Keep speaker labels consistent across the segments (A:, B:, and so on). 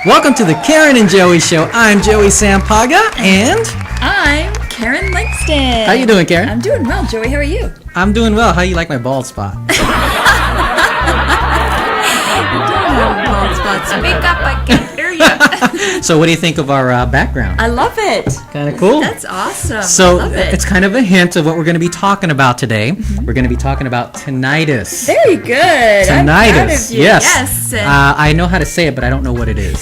A: Welcome to the Karen and Joey Show. I'm Joey Sampaga, and
B: I'm Karen Langston.
A: How you doing, Karen?
B: I'm doing well, Joey. How are you?
A: I'm doing well. How you like my bald spot?
B: You don't have bald spots. Speak up, I can't hear you.
A: So what do you think of our background?
B: I love it.
A: Kind of cool.
B: That's awesome.
A: So
B: I love it.
A: it's kind of a hint of what we're going to be talking about today. Mm-hmm. We're going to be talking about tinnitus.
B: Very good.
A: Tinnitus.
B: I'm proud of you.
A: Yes. I know how to say it, but I don't know what it is.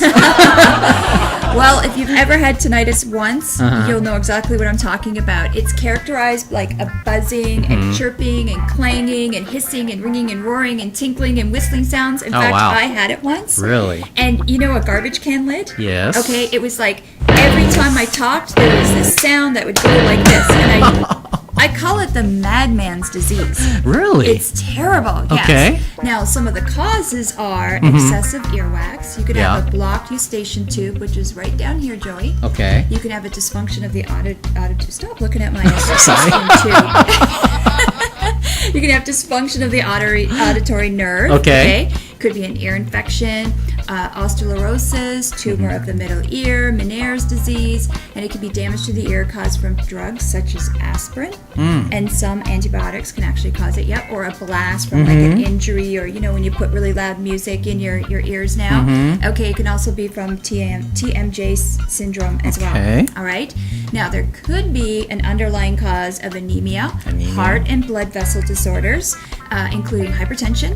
B: Well, if you've ever had tinnitus once, you'll know exactly what I'm talking about. It's characterized like a buzzing and chirping and clanging and hissing and ringing and roaring and tinkling and whistling sounds. In fact,
A: wow.
B: I had it once.
A: Really?
B: And you know a garbage can lid?
A: Yes.
B: Okay, it was like every time I talked, there was this sound that would go like this. And I call it the madman's disease.
A: Really?
B: It's terrible, yes.
A: Okay.
B: Now, some of the causes are excessive earwax. You could have a blocked eustachian tube, which is right down here, Joey.
A: Okay.
B: You can have a dysfunction of the Stop looking at my
A: Sorry.
B: tube. You can have dysfunction of the auditory nerve.
A: Okay.
B: Could be an ear infection, osteosclerosis, tumor of the middle ear, Meniere's disease, and it can be damage to the ear caused from drugs such as aspirin, and some antibiotics can actually cause it, or a blast from like an injury, or you know when you put really loud music in your ears now. Okay, it can also be from TMJ syndrome as well. All right. Now there could be an underlying cause of anemia. Heart and blood vessel disorders, including hypertension,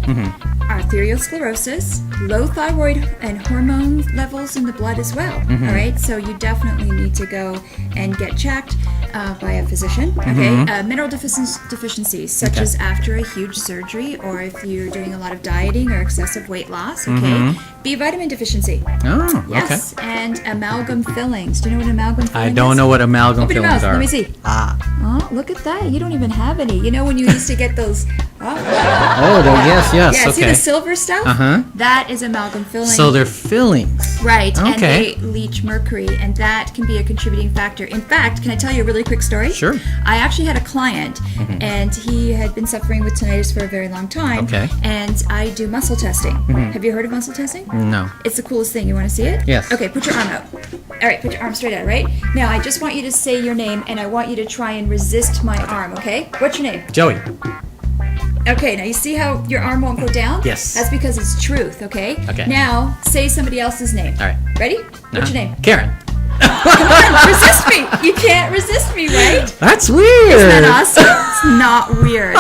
B: arteriosclerosis, low thyroid and hormone levels in the blood as well. All right, so you definitely need to go and get checked by a physician. Okay, mineral deficiencies such as after a huge surgery, or if you're doing a lot of dieting or excessive weight loss. Okay, B vitamin deficiency.
A: Oh,
B: yes, and amalgam fillings. Do you know what amalgam fillings is?
A: I don't know what amalgam
B: Open your
A: fillings
B: mouth.
A: are.
B: Let me see. Oh, look at that. You don't even have any. You know when you used to get those...
A: yes.
B: Yeah,
A: Okay.
B: see the silver stuff? That is amalgam filling.
A: So they're fillings.
B: Right, and
A: Okay.
B: they leach mercury, and that can be a contributing factor. In fact, can I tell you a really quick story?
A: Sure.
B: I actually had a client, and he had been suffering with tinnitus for a very long time.
A: Okay.
B: And I do muscle testing. Have you heard of muscle testing?
A: No.
B: It's the coolest thing. You want to see it?
A: Yes.
B: Okay, put your arm out. All right, put your arm straight out, right? Now, I just want you to say your name, and I want you to try and resist my arm, okay? What's your name?
A: Joey.
B: Okay, now you see how your arm won't go down?
A: Yes.
B: That's because it's truth, okay?
A: Okay.
B: Now, say somebody else's name.
A: All right.
B: Ready? What's your name?
A: Karen.
B: Come on, resist me. You can't resist me, right?
A: That's weird.
B: Isn't that awesome? It's not weird.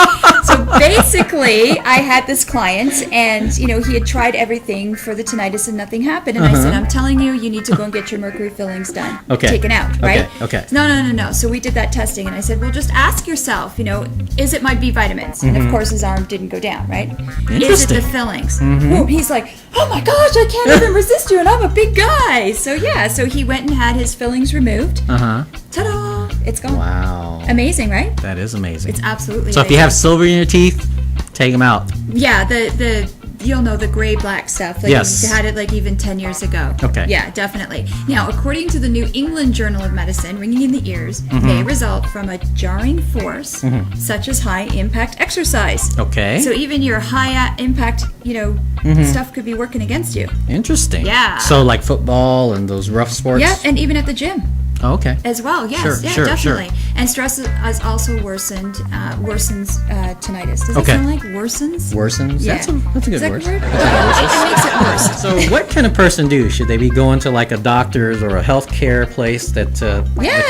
B: So basically, I had this client, and you know he had tried everything for the tinnitus, and nothing happened. And I said, "I'm telling you, you need to go and get your mercury fillings done, taken out, right?"
A: Okay.
B: No. So we did that testing, and I said, "Well, just ask yourself, you know, is it my B vitamins?" And of course, his arm didn't go down, right? Is it the fillings? Boom. He's like, "Oh my gosh, I can't even resist you, and I'm a big guy." So yeah, so he went and had his fillings removed. Ta-da! It's gone.
A: Wow.
B: Amazing, right?
A: That is amazing.
B: It's absolutely
A: So if you have silver in your teeth, take them out.
B: Yeah, the you'll know the gray black stuff. Like
A: Yes.
B: you had it like even 10 years ago.
A: Okay.
B: Yeah, definitely. Now, according to the New England Journal of Medicine, ringing in the ears may result from a jarring force, such as high impact exercise.
A: Okay.
B: So even your high impact, you know, stuff could be working against you.
A: Interesting.
B: Yeah.
A: So like football and those rough sports?
B: Yeah, and even at the gym.
A: Oh, okay.
B: As well, yes,
A: Sure.
B: definitely. And stress has also worsens tinnitus. Does it
A: Okay.
B: sound like worsens?
A: Worsens?
B: Yeah.
A: That's a good
B: Is that
A: word.
B: a word? It makes it worse.
A: So what can a person do? Should they be going to like a doctor's or a healthcare place that can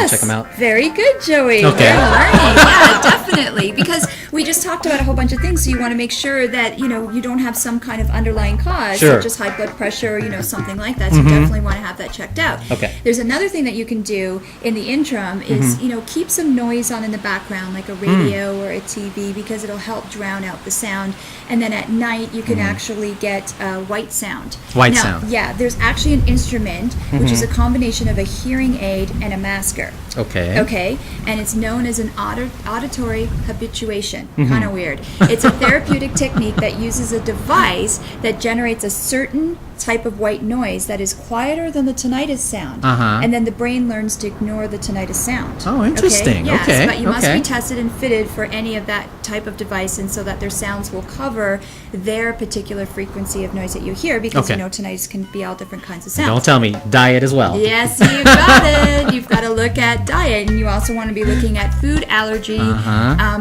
A: check them out?
B: Very good, Joey.
A: Okay.
B: You're learning. Yeah, definitely. Because we just talked about a whole bunch of things, so you want to make sure that, you know, you don't have some kind of underlying cause, such as high blood pressure or, you know, something like that. So you definitely want to have that checked out.
A: Okay.
B: There's another thing that you can do in the interim is, you know, keep some noise on in the background, like a radio or a TV, because it'll help drown out the sound. And then at night, you can actually get white sound.
A: White sound.
B: Yeah, there's actually an instrument, which is a combination of a hearing aid and a masker.
A: Okay.
B: Okay, and it's known as an auditory habituation. Kind of weird. It's a therapeutic technique that uses a device that generates a certain type of white noise that is quieter than the tinnitus sound. And then the brain learns to ignore the tinnitus sound.
A: Oh, interesting.
B: Yes,
A: Okay.
B: but you must be tested and fitted for any of that type of device, and so that their sounds will cover their particular frequency of noise that you hear, because you know tinnitus can be all different kinds of sounds.
A: Don't tell me diet as well.
B: Yes, you've got it. You've got to look at diet, and you also want to be looking at food allergy,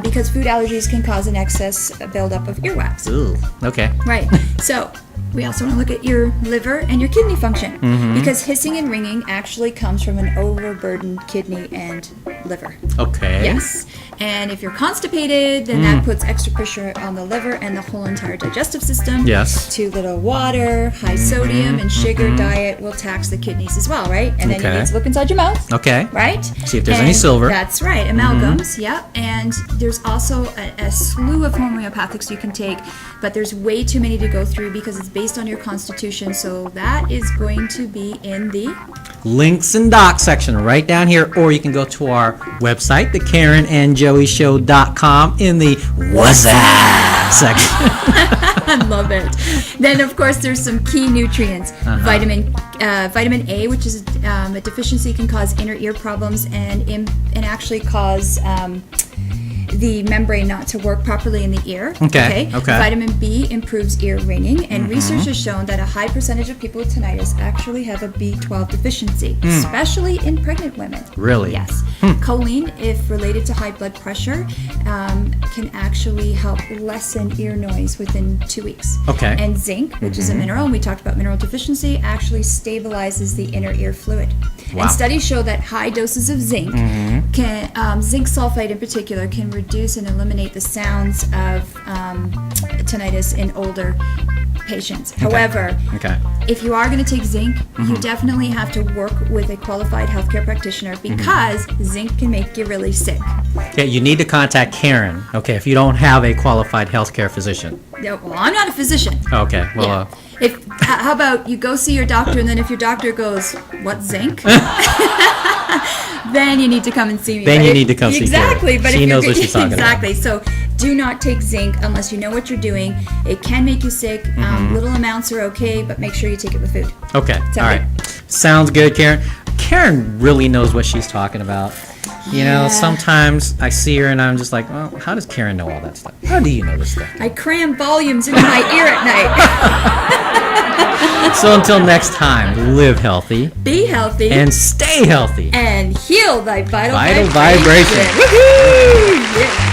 B: because food allergies can cause an excess buildup of earwax.
A: Ooh, okay.
B: Right. So we also want to look at your liver and your kidney function, because hissing and ringing actually comes from an overburdened kidney and liver.
A: Okay.
B: Yes. And if you're constipated, then that puts extra pressure on the liver and the whole entire digestive system.
A: Yes.
B: Too little water, high sodium, and sugar diet will tax the kidneys as well, right? And then you need to look inside your mouth.
A: Okay.
B: Right?
A: See if there's any silver.
B: That's right. Amalgams, yep. And there's also a slew of homeopathics you can take, but there's way too many to go through because it's based on your constitution. So that is going to be in the
A: links and docs section right down here, or you can go to our website, TheKarenandJoeyShow.com, in the What's That section.
B: I love it. Then, of course, there's some key nutrients. Vitamin A, which is a deficiency, can cause inner ear problems and actually cause the membrane not to work properly in the ear. Okay. Vitamin B improves ear ringing, and research has shown that a high percentage of people with tinnitus actually have a B12 deficiency, especially in pregnant women.
A: Really?
B: Yes. Choline, if related to high blood pressure, can actually help lessen ear noise within 2 weeks.
A: Okay.
B: And zinc, which is a mineral, and we talked about mineral deficiency, actually stabilizes the inner ear fluid.
A: Wow.
B: And studies show that high doses of zinc zinc sulfide in particular can reduce and eliminate the sounds of tinnitus in older patients. However, if you are going to take zinc, you definitely have to work with a qualified healthcare practitioner, because zinc can make you really sick.
A: Yeah, you need to contact Karen, if you don't have a qualified healthcare physician.
B: Yeah, well, I'm not a physician.
A: Okay, well...
B: How about you go see your doctor, and then if your doctor goes, what, zinc? Then you need to come and see me.
A: Then you need to come see Karen.
B: Exactly. But
A: she knows what she's talking about.
B: Exactly. So do not take zinc unless you know what you're doing. It can make you sick. Little amounts are okay, but make sure you take it with food.
A: Okay. All right. Sounds good, Karen. Karen really knows what she's talking about. You know, sometimes I see her and I'm just like, well, how does Karen know all that stuff? How do you know this stuff?
B: I cram volumes into my ear at night.
A: So until next time, live healthy.
B: Be healthy.
A: And stay healthy.
B: And heal thy vital
A: vibration.
B: Woohoo! Yeah.